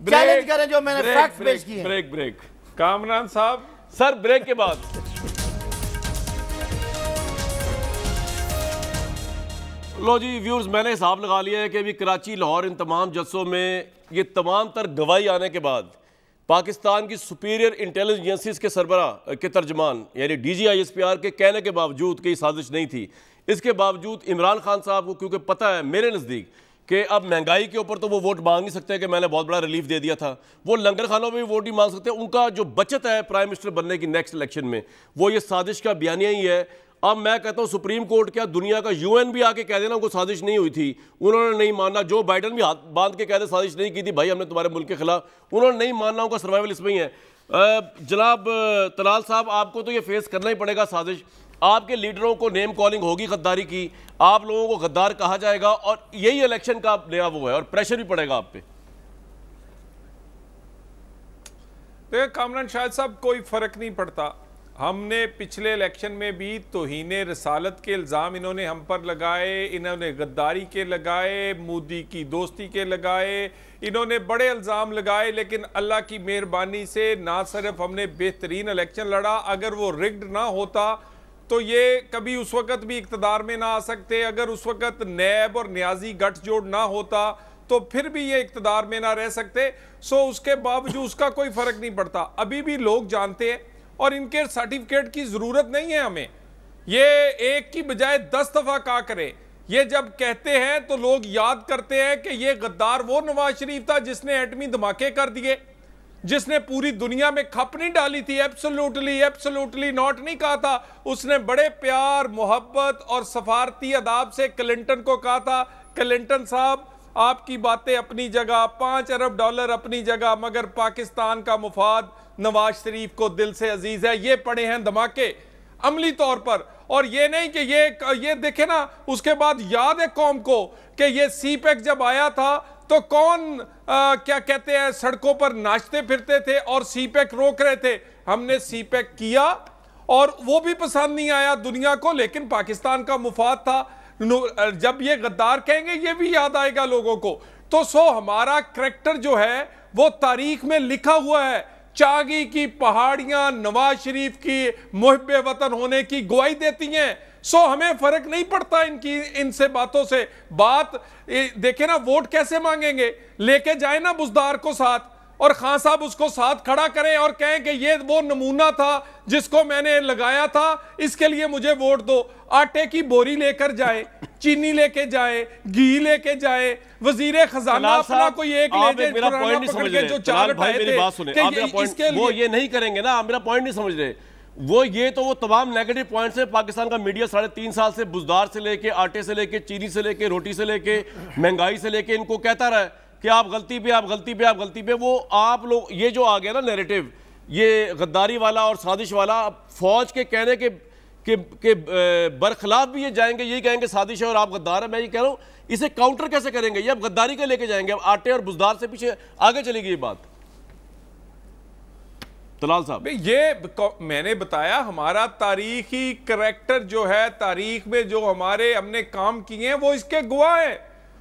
चैलेंज करें जो मैंने फैक्ट्स पेश किए। ब्रेक कामरान साहब सर, ब्रेक के बाद लो जी व्यूअर्स, मैंने हिसाब लगा लिया है कि अभी कराची, लाहौर, इन तमाम जलसों में ये तमाम तर गवाही आने के बाद पाकिस्तान की सुपीरियर इंटेलिजेंस एजेंसीज के सरबराह के तर्जमान यानी DG ISPR के कहने के बावजूद कि साजिश नहीं थी, इसके बावजूद इमरान खान साहब को क्योंकि पता है मेरे नज़दीक कि अब महंगाई के ऊपर तो वो वोट मांग नहीं सकते कि मैंने बहुत बड़ा रिलीफ दे दिया था, वो लंगर खानों में भी वोट नहीं मांग सकते। उनका जो बचत है प्राइम मिनिस्टर बनने की नेक्स्ट इलेक्शन में, वो ये साजिश का बयानिया ही है। अब मैं कहता हूं सुप्रीम कोर्ट क्या दुनिया का यूएन भी आके कह देना उनको साजिश नहीं हुई थी, उन्होंने नहीं मानना। जो बाइडन भी हाथ बांध के कह दे साजिश नहीं की थी भाई हमने तुम्हारे मुल्क के खिलाफ, उन्होंने नहीं मानना, उनका सर्वाइवल इसमें ही है। जनाब तलाल साहब, आपको तो ये फेस करना ही पड़ेगा साजिश, आपके लीडरों को नेम कॉलिंग होगी गद्दारी की, आप लोगों को गद्दार कहा जाएगा और यही इलेक्शन का नया वो है और प्रेशर भी पड़ेगा आप पे। देखिए कामरान शाहिद साहब, कोई फर्क नहीं पड़ता। हमने पिछले इलेक्शन में भी तौहीने रसालत के इल्ज़ाम इन्होंने हम पर लगाए, इन्होंने गद्दारी के लगाए, मोदी की दोस्ती के लगाए, इन्होंने बड़े इल्ज़ाम लगाए, लेकिन अल्लाह की मेहरबानी से ना सिर्फ हमने बेहतरीन इलेक्शन लड़ा, अगर वो रिग्ड ना होता तो ये कभी उस वक़्त भी इक़्तिदार में ना आ सकते, अगर उस वक़्त नैब और न्याजी गठजोड़ ना होता तो फिर भी ये इक़्तिदार में ना रह सकते। सो उसके बावजूद उसका कोई फ़र्क नहीं पड़ता। अभी भी लोग जानते हैं और इनके सर्टिफिकेट की ज़रूरत नहीं है हमें, ये एक की बजाय 10 दफ़ा कहा करें। ये जब कहते हैं तो लोग याद करते हैं कि ये गद्दार वो नवाज शरीफ था जिसने एटमी धमाके कर दिए, जिसने पूरी दुनिया में खप नहीं डाली थी, एब्सोल्युटली नॉट नहीं कहा था। उसने बड़े प्यार मोहब्बत और सफारती अदाब से क्लिंटन को कहा था, क्लिंटन साहब आपकी बातें अपनी जगह, $5 अरब अपनी जगह, मगर पाकिस्तान का मुफाद नवाज शरीफ को दिल से अजीज है। ये पड़े हैं धमाके अमली तौर पर, और ये नहीं कि ये देखे ना, उसके बाद याद है कौम को कि ये सीपैक जब आया था तो कौन क्या कहते हैं सड़कों पर नाचते फिरते थे और सीपैक रोक रहे थे। हमने सीपैक किया और वो भी पसंद नहीं आया दुनिया को, लेकिन पाकिस्तान का मुफाद था। जब ये गद्दार कहेंगे ये भी याद आएगा लोगों को। तो हमारा करैक्टर जो है वो तारीख में लिखा हुआ है। चागी की पहाड़ियां नवाज शरीफ की मुहिब्बे वतन होने की गवाही देती हैं। हमें फर्क नहीं पड़ता इनसे बातों से। बात देखे ना, वोट कैसे मांगेंगे, लेके जाए ना बुजदार को साथ और खान साहब उसको साथ खड़ा करें और कहें कि ये वो नमूना था जिसको मैंने लगाया था, इसके लिए मुझे वोट दो। आटे की बोरी लेकर जाए, चीनी लेके जाए, घी लेके जाए, वजीर खजाना अपना कोई एक ले जाए, पकड़ के जो चार भाई मेरी बात सुने, वो ये नहीं करेंगे ना, मेरा पॉइंट नहीं समझ रहे वो। ये तो वो तमाम नेगेटिव पॉइंट्स है। पाकिस्तान का मीडिया 3.5 साल से बुजदार से लेके, आटे से लेके, चीनी से लेके, रोटी से लेके, महंगाई से लेके इनको कहता रहा है कि आप गलती पे, आप गलती पे, आप गलती पे। वो आप लोग ये जो आ गया ना नैरेटिव, ये गद्दारी वाला और साजिश वाला, फौज के कहने के बरखिलाफ भी ये जाएंगे, यही कहेंगे साजिश है और आप गद्दार है। मैं ये कह रहा हूँ इसे काउंटर कैसे करेंगे? ये अब गद्दारी के लेके जाएंगे, अब आटे और बुजदार से पीछे आगे चलेगी ये बात। तलाल साहब, ये मैंने बताया हमारा तारीखी करैक्टर जो है, तारीख में जो हमने काम किए हैं वो इसके गवाह हैं।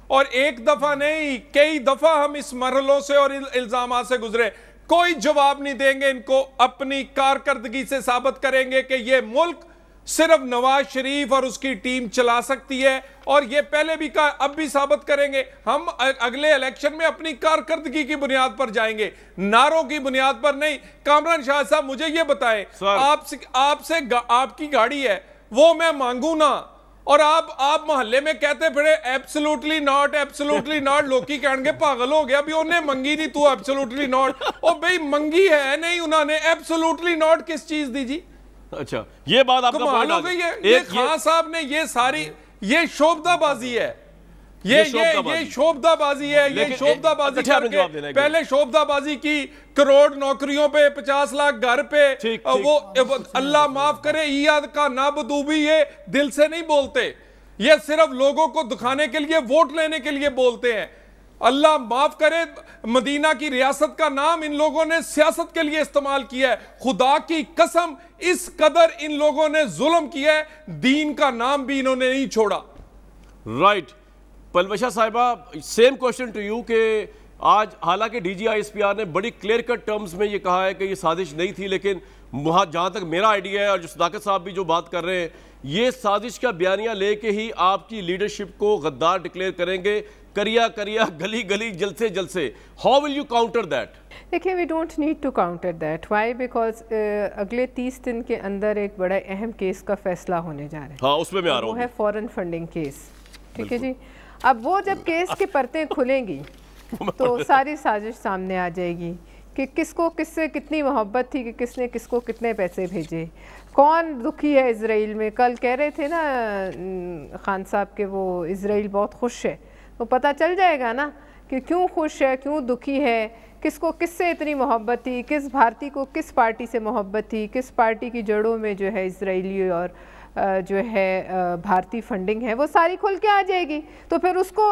और एक दफा नहीं, कई दफा हम इस मरहलों से और इल्जाम से गुजरे। कोई जवाब नहीं देंगे इनको, अपनी कारकर्दगी से साबित करेंगे कि ये मुल्क सिर्फ नवाज शरीफ और उसकी टीम चला सकती है। और ये पहले भी कहा, अब भी साबित करेंगे। हम अगले इलेक्शन में अपनी कारकर्दगी की बुनियाद पर जाएंगे, नारों की बुनियाद पर नहीं। कामरान शाह साहब मुझे ये बताएं, आपसे आपकी गाड़ी है वो मैं मांगू ना, और आप मोहल्ले में कहते फिरे एब्सोल्युटली नॉट, लोग की कहेंगे पागल हो गया, अभी उन्हें मंगी नहीं, तू एब्सोल्युटली नॉट। और भाई मंगी है नहीं उन्होंने, एब्सोल्युटली नॉट किस चीज दी जी? अच्छा, ये बात आपका कमाल हो गई है। ये खान साहब ने ये सारी ये शोभदाबाजी है, ये शोभदाबाजी है, ये शोभदाबाजी करके पहले शोभदाबाजी की करोड़ नौकरियों पे, 50 लाख घर पे, वो अल्लाह माफ करे ईद का नाबदूबी, ये दिल से नहीं बोलते, ये सिर्फ लोगों को दिखाने के लिए, वोट लेने के लिए बोलते हैं। अल्लाह माफ करे, मदीना की रियासत का नाम इन लोगों ने सियासत के लिए इस्तेमाल किया है। खुदा की कसम इस कदर इन लोगों ने जुल्म किया है, दीन का नाम भी इन्होंने नहीं छोड़ा। राइट पलवशा साहिबा, सेम क्वेश्चन टू यू कि आज हालांकि DGISPR ने बड़ी क्लियर कट टर्म्स में ये कहा है कि ये साजिश नहीं थी, लेकिन वहाँ जहाँ तक मेरा आइडिया है और जो सदाकत साहब भी जो बात कर रहे हैं, ये साजिश का बयानिया लेके ही आपकी लीडरशिप को गद्दार डिक्लेयर करेंगे, करिया गली गली जलसे जलसे। How will you counter that? देखिए, we don't need to counter that. Why? Because अगले 30 दिन के अंदर एक बड़ा अहम केस का फैसला होने जा रहा है। हाँ, उसमें मैं आ रहा हूँ। वो है फॉरेन फंडिंग केस। ठीक है जी। अब वो जब केस की परतें खुलेंगी तो सारी साजिश सामने आ जाएगी कि किसको किससे कितनी मोहब्बत थी, कि किसने किसको कितने पैसे भेजे, कौन दुखी है इज़राइल में। कल कह रहे थे ना खान साहब के वो इज़राइल बहुत खुश है, तो पता चल जाएगा ना कि क्यों खुश है, क्यों दुखी है, किसको किससे इतनी मोहब्बत थी, किस भारतीय को किस पार्टी से मोहब्बत थी, किस पार्टी की जड़ों में जो है इज़राइली और जो है भारतीय फंडिंग है, वो सारी खुल के आ जाएगी। तो फिर उसको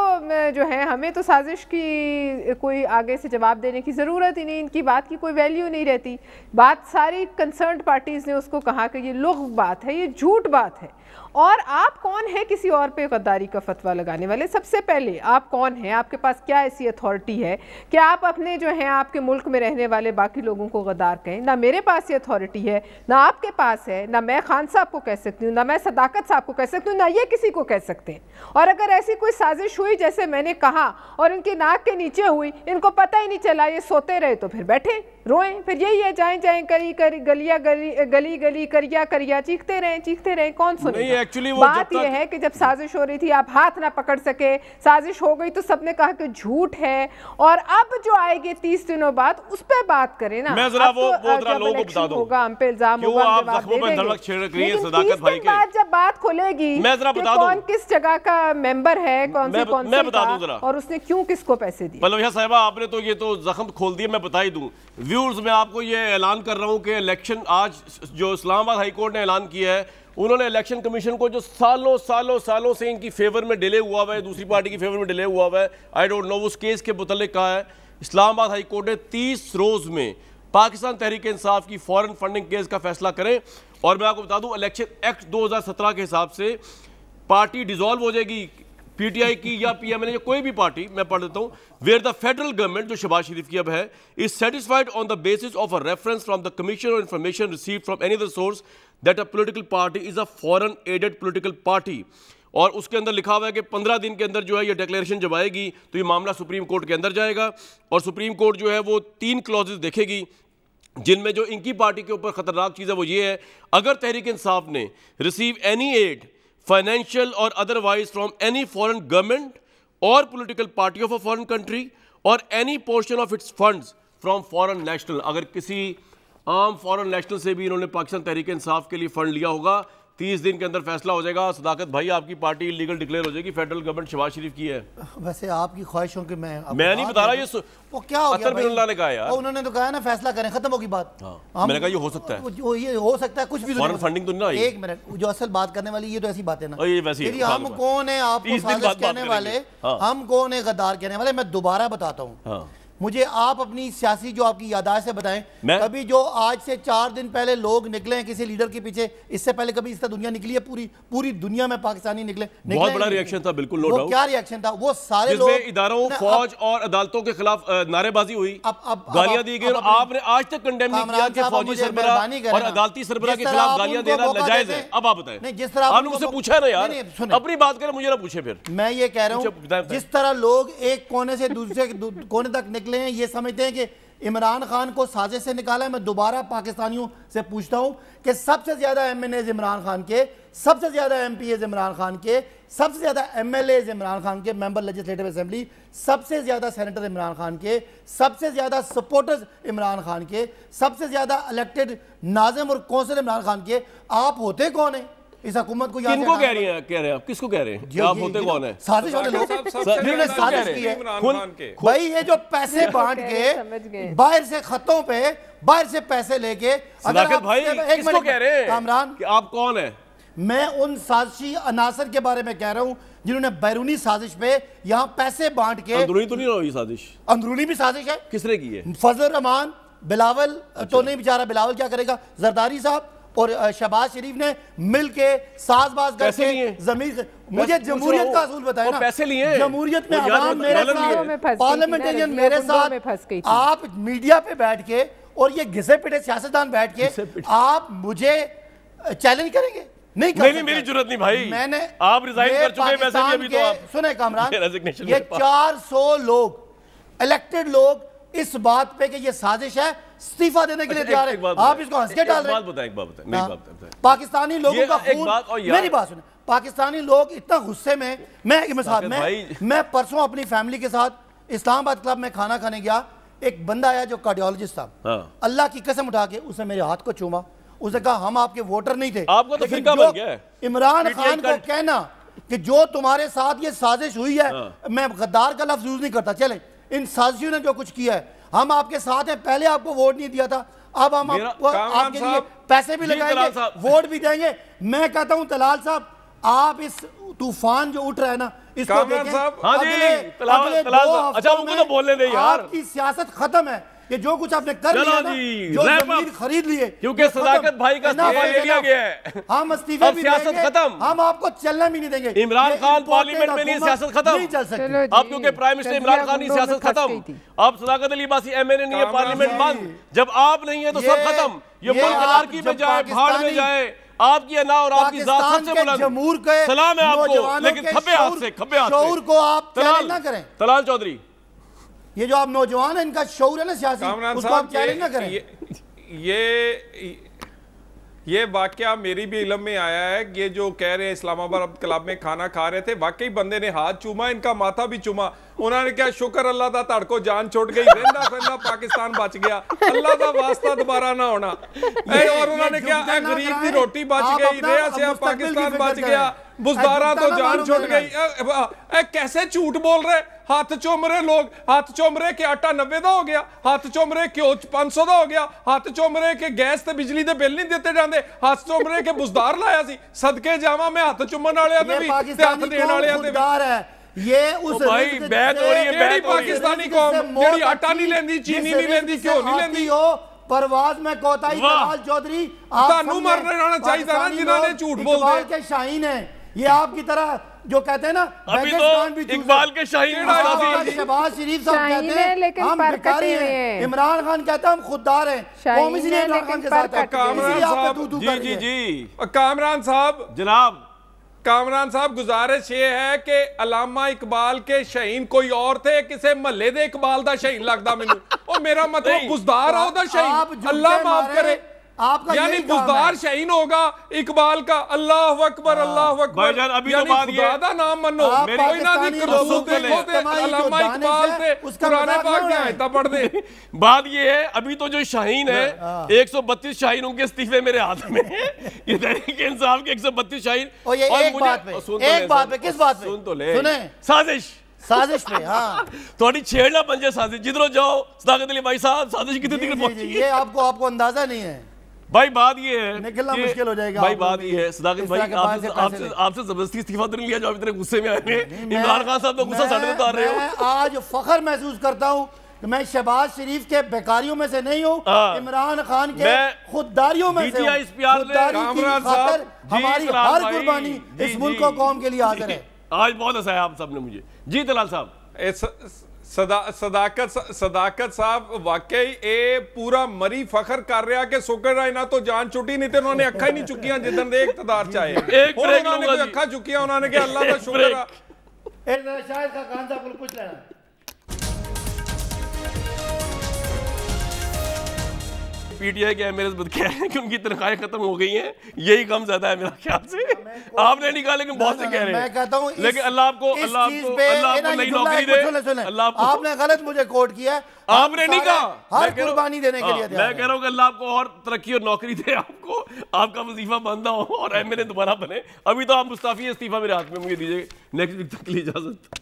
जो है हमें तो साजिश की कोई आगे से जवाब देने की ज़रूरत ही नहीं, इनकी बात की कोई वैल्यू नहीं रहती। बात सारी कंसर्न्ड पार्टीज़ ने उसको कहा कि ये लुग़ बात है, ये झूठ बात है। और आप कौन है किसी और पे गद्दारी का फतवा लगाने वाले? सबसे पहले आप कौन हैं, आपके पास क्या ऐसी अथॉरिटी है कि आप अपने जो हैं आपके मुल्क में रहने वाले बाकी लोगों को गद्दार कहें? ना मेरे पास ये अथॉरिटी है, ना आपके पास है, ना मैं खान साहब को कह सकती हूँ, ना मैं सदाकत साहब को कह सकती हूँ, ना ये किसी को कह सकते हैं। और अगर ऐसी कोई साजिश हुई जैसे मैंने कहा और इनकी नाक के नीचे हुई, इनको पता ही नहीं चला, ये सोते रहे, तो फिर बैठे रोएं। फिर यही है, जाएं जाएं गलिया गली गली करिया करिया चीखते रहें, कौन सुनेगा? बात यह है कि जब साजिश हो रही थी आप हाथ ना पकड़ सके, साजिश हो गई तो सबने कहा कि झूठ है, और अब जो आएगी 30 दिनों बाद उस पर बात करें ना। मैं जरा वो लोगों को बता दूं, होगा हम पे इल्जाम होगा, आप जख्मों पे धड़क छिड़क रही है सदाकत भाई के बाद जब बात खुलेगी, मैं जरा बता दूं कौन किस जगह का मेंबर है, कौन से कौन मैं बता दूं जरा, और उसने क्यों किसको पैसे दिए। पलविया साहिबा, आपने तो ये तो जख्म खोल दिया। मैं बता ही दूं व्यूअर्स, मैं आपको ये ऐलान कर रहा हूं कि इलेक्शन आज जो इस्लामाबाद हाई कोर्ट ने ऐलान किया है, उन्होंने इलेक्शन कमीशन को जो सालों से इनकी फेवर में डिले हुआ है, दूसरी पार्टी की फेवर में डिले हुआ है, आई डोंट नो उस केस के मुतल्लिक कहा है। इस्लामाबाद हाई कोर्ट ने 30 रोज में पाकिस्तान तहरीक इंसाफ की फॉरेन फंडिंग केस का फैसला करें। और मैं आपको बता दूं, इलेक्शन एक्ट 2017 के हिसाब से पार्टी डिसॉल्व हो जाएगी, पीटीआई की या पीएमएल या कोई भी पार्टी, मैं पढ़ देता हूं, वेयर द फेडरल गवर्नमेंट, जो शहबाज शरीफ की अब है, is satisfied on the basis of a reference from the commission or information received from any other source that a political party is a foreign aided political party. और उसके अंदर लिखा हुआ है कि 15 दिन के अंदर जो है ये डिक्लेरेशन जब आएगी तो ये मामला सुप्रीम कोर्ट के अंदर जाएगा, और सुप्रीम कोर्ट जो है वो 3 क्लॉजेज देखेगी, जिनमें जो इनकी पार्टी के ऊपर खतरनाक चीज़ है वो ये है, अगर तहरीक इंसाफ ने receive any aid financial or otherwise from any foreign government or political party of a foreign country or any portion of its funds from foreign national, अगर किसी आम फॉरेन नेशनल से भी इन्होंने पाकिस्तान तहरीक इंसाफ के लिए फंड लिया होगा, 30 दिन के अंदर फैसला हो जाएगा। सदाकत भाई, आपकी पार्टी इलीगल डिक्लेयर हो जाएगी, फेडरल गवर्नमेंट शहबाज शरीफ की है। वैसे आपकी ख्वाहिशों की मैं नहीं बता रहा, ये वो क्या हो गया भाई? ने कहा यार, उन्होंने तो कहा ना फैसला करें, खत्म होगी बात। मैंने कहा ये हो सकता है, ये हो सकता है, कुछ भी फॉरेन फंडिंग तो नहीं। एक मिनट, जो असल बात करने वाली ये तो ऐसी बातें ना, ये वैसी हम कौन है आपको साजिश कहने वाले, हम कौन है गद्दार कहने वाले। मैं दोबारा बताता हूँ, मुझे आप अपनी सियासी जो आपकी यादाश्त से बताएं, कभी जो आज से 4 दिन पहले लोग निकले हैं किसी लीडर के पीछे, इससे पहले कभी इस तरह दुनिया निकली है? पूरी दुनिया में पाकिस्तानी निकले बहुत बड़ा रिएक्शन था, बिल्कुल नो डाउट। क्या रिएक्शन था? वो सारे लोग इदारों, फौज और अदालतों के खिलाफ नारेबाजी हुई, गालियां दी गई, और आपने आज तक कंडेम नहीं किया कि फौजी सरबराह और अदालती सरबराह के खिलाफ गालियां देना नाजायज है। अब आप बताएं, जिस तरह आपने मुझसे पूछा ना यार, अपनी बात करें, मुझे ना पूछे। फिर मैं ये कह रहा हूं, जिस तरह लोग एक कोने से दूसरे कोने तक निकले हैं, ये समझते हैं कि इमरान खान को साजिश से निकाला है। मैं दोबारा पाकिस्तानियों से पूछता हूं कि सबसे ज्यादा एमएनएज इमरान खान के, सबसे ज्यादा एमपीएज इमरान खान के, सबसे ज्यादा एमएलएज इमरान खान के, मेंबर लेजिस्लेटिव असेंबली, सबसे ज्यादा सेनेटर इमरान खान के, सबसे ज्यादा सपोर्टर्स इमरान खान के, सबसे ज्यादा इलेक्टेड नाज़िम और कौंसिल इमरान खान के, आप होते कौन है इस हुकूमत को? किनको कह रही हैं आप? किसको कह रहे हैं? आप होते कौन है? साजिश वाले लोग, जिन्होंने साजिश की है भाई। ये जो पैसे बांट के बाहर से खतों पे, बाहर से पैसे लेके, अगर भाई किसको कह रहे हैं कामरान कि आप कौन है? मैं उन साजिशी अनासर के बारे में कह रहा हूं जिन्होंने बैरूनी साजिश पे यहां पैसे बांट के। अंदरूनी तो नहीं रही साजिश? अंदरूनी भी साजिश है। किसने की है? फजल रहमान, बिलावल तो नहीं, बेचारा बिलावल क्या करेगा, जरदारी साहब और शहबाज शरीफ ने मिलके साजबाज करके जमीन। मुझे जमहूरियत का असूल बताया ना, पैसे लिए जमहूरियत में अवाम मेरे साथ, पार्लियामेंटेरियन मेरे साथ, आप मीडिया पे बैठ के और ये घिसे पिटे सियासतदान बैठ के आप मुझे चैलेंज करेंगे? नहीं, मेरी जरूरत नहीं भाई, मैंने, आप रिजाइन कर चुके हैं, वैसे भी अभी तो आप सुने कामरान, ये 400 लोग इलेक्टेड लोग इस बात पे कि ये साजिश है, इस्तीफा देने के लिए तैयार है। आप इसको हंस के डाल रहे हैं। पाकिस्तानी लोगों का खून, मेरी बात सुने, पाकिस्तानी लोग इतना गुस्से में, मैं परसों अपनी फैमिली के साथ इस्लामाबाद क्लब में खाना खाने गया, एक बंदा आया जो कार्डियोलॉजिस्ट था, अल्लाह की कसम उठा के उसने मेरे हाथ को चूमा, उसने कहा हम आपके वोटर नहीं थे। आपको तो फिरका बन गया है। इमरान खान को कहना कि जो तुम्हारे साथ ये साजिश हुई है, मैं गद्दार का लफ्ज यूज नहीं करता, चले इन साजिशों ने जो कुछ किया है, हम आपके साथ हैं, पहले आपको वोट नहीं दिया था, अब हम आपको आपके लिए पैसे भी लगाएंगे, वोट भी देंगे। मैं कहता हूं तलाल साहब, आप इस तूफान जो उठ रहा है ना, इसको देखें। हाँ जी, अच्छा मुझे तो बोलने दे यार, आपकी सियासत खत्म है, कि जो कुछ आपने कर लिया ना, जो जमीन खरीद लिए, क्योंकि सदाकत भाई का इस्तीफा ले लिया गया है, हम इस्तीफे भी सियासत खत्म, हम आपको चलने भी नहीं देंगे। इमरान खान पार्लियामेंट में नहीं, सियासत खत्म नहीं चल सकती अब, क्योंकि प्राइम मिनिस्टर इमरान खान की सियासत खत्म। अब सदाकत अली बासी एमएनए नहीं है, पार्लियामेंट बंद, जब आप नहीं है तो सब खत्म। ये मुल्क अनारकी में जाए, भाड़ में जाए, आपकी अना और आपकी जात सबसे बुलंद सलाम है आपको, लेकिन खब्बे हाथ से, खब्बे हाथ से। शऊर को आप चैलेंज ना करें। तलाल चौधरी, ये जो आप नौजवान है, इनका शऊर है ना सियासी, उसको आप चैलेंज ना करें। ये वाकया मेरी भी इल्म में आया है। ये जो कह रहे हैं इस्लामाबाद क्लब में खाना खा रहे थे, वाकई बंदे ने हाथ चूमा, इनका माथा भी चूमा। उन्होंने क्या शुक्र अल्लाह दा तड़को जान छोड़ गई, रहना सहना पाकिस्तान बच गया, अल्लाह दा वास्ता दोबारा ना होना। और उन्होंने क्या गरीब की रोटी बच गई, रेया से पाकिस्तान बच गया, बुजदारा तो जान छोड़ गई। कैसे झूठ बोल रहे, हाथ चूम रहे लोग, हाथ चूम रहे कि आटा 90 का हो गया, हाथ चूम रहे कि 500 का हो गया, हाथ चूम रहे कि गैस ते बिजली दे बिल नहीं दिते जाते, हाथ चूम रहे कि बुजदार लाया सी। सदके जावा मैं हाथ चूमन वाले ते भी ते हाथ देने वाले ते भी। ये उस भाई बैत हो रही है, बैत हो रही है। पाकिस्तानी कौम जेड़ी आटा नहीं लेंदी, चीनी नहीं लेंदी, घ्यो नहीं लेंदी हो, परवाज में कोताही। तलाल चौधरी, तानू मरने जाना चाहिए था ना जिन्होंने झूठ बोल दिया। के शाहीन है ये, आपकी तरह जो कहते हैं ना, अभी तो इकबाल के शाहीन शहबाज शरीफ साहब कहते हैं हम भिखारी हैं, इमरान खान कहता है हम खुददार हैं, कौम इसलिए इमरान खान के साथ है। कामरान साहब जनाब, कामरान साहब, गुजारिश ये है कि अलामा इकबाल के शहीन कोई और थे, किसे महल्ले दे इकबाल दा शहीन लगदा मैनू। ओ मेरा मतलब बुजदार आओ दा शहीन, अल्लाह माफ करे, आपका यानी बुजदार शहीन होगा इकबाल का। अल्लाह अकबर, अल्लाह अकबर। भाईजान अभी तो बात ये खुदा दा नाम मनो, कोई ना दी करतूत देखो ते अलामा इकबाल से कुरान पाक में आयता पढ़ दे। बात ये है, अभी तो जो शाहीन है 132 शाहीन उनके इस्तीफे मेरे हाथ में है। ये तहरीक इंसाफ के 132 शाहीन। और ये एक बात पे किस बात पे? सुन तो ले, सुने, साजिश पे। हाँ, थोड़ी छेड़ना बन जाए साजिश, जिधरों जाओ सदाकत अली भाई साहब, साजिश कितनी देर पहुंची है ये आपको अंदाजा नहीं है भाई। बात ये है, निकलना मुश्किल हो जाएगा भाई। बात ये है सदाकत भाई, आपसे जबरदस्ती इस्तीफा तो नहीं लिया जो आप इतने गुस्से में आए हैं। इमरान खान साहब तो गुस्सा साढ़े उतार रहे हो। मैं आज फख्र महसूस करता हूँ कि मैं शहबाज शरीफ के बेकारियों में से नहीं हूँ, इमरान खान के खुददारियों में से हूँ। खुददारी की खातिर हमारी हर कुर्बानी इस मुल्क को कौम के लिए हाजिर है। आज बहुत हंसाया आप सबने मुझे। जी तलाल साहब, सदाकत साहब वाकई ए पूरा मरी फखर कर रहा कि शुक्र है ना तो जान छुट्टी, नहीं तो उन्होंने अखा ही नहीं चुकियां जिदन दे इख्तिदार चाहे। उन्होंने अखा चुकियां, उन्होंने कहा अल्लाह का शुक्र है। शायद का खान साहब को कुछ लेना पीटीआई के एमएलए कह रहे हैं कि उनकी तनख्वाहें खत्म हो गई हैं, यही कम ज्यादा है मेरा ख्याल से। आपने नहीं कहा, लेकिन बहुत से कह रहे हैं। मैं कहता हूं लेकिन अल्लाह आपको नई नौकरी दे। आपने गलत मुझे कोट किया, आपने नहीं कहा, हर कुर्बानी देने के लिए मैं कह रहा हूं कि अल्लाह आपको और तरक्की और नौकरी दे, आपको आपका वजीफा बंद हो और एमएलए दोबारा बने। अभी तो आप मुस्ताफी इस्तीफा मेरे हाथ में, मुझे दीजिए नेक्स्ट वीक तक के लिए इजाजत।